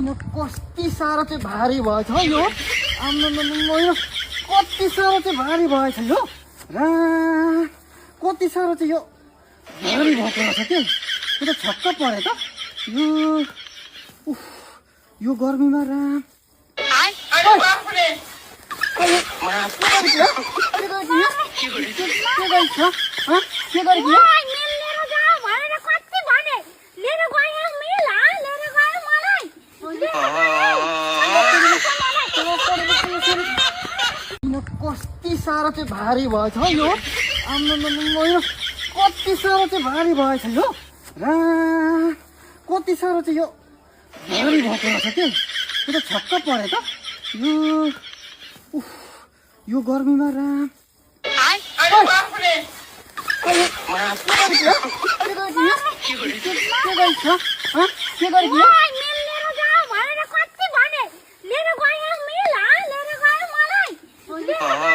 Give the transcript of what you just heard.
कति साह्रो चाहिँ भारी भएछ हौ यो आम्मामामा यो कति साह्रो चाहिँ भारी भएछ यो रा कति साह्रो चाहिँ यो भारी भएको रहेछ के यो त छक्क परे त यो उफ यो गर्मीमा राम कति साह्रो चाहिँ भारी भएछ हौ यो आम्मामामा यो कति साह्रो चाहिँ भारी भएछ यो रा कति साह्रो चाहिँ यो भारी भएको रहेछ के यो त छक्क परे त यो उफ यो गर्मीमा राम के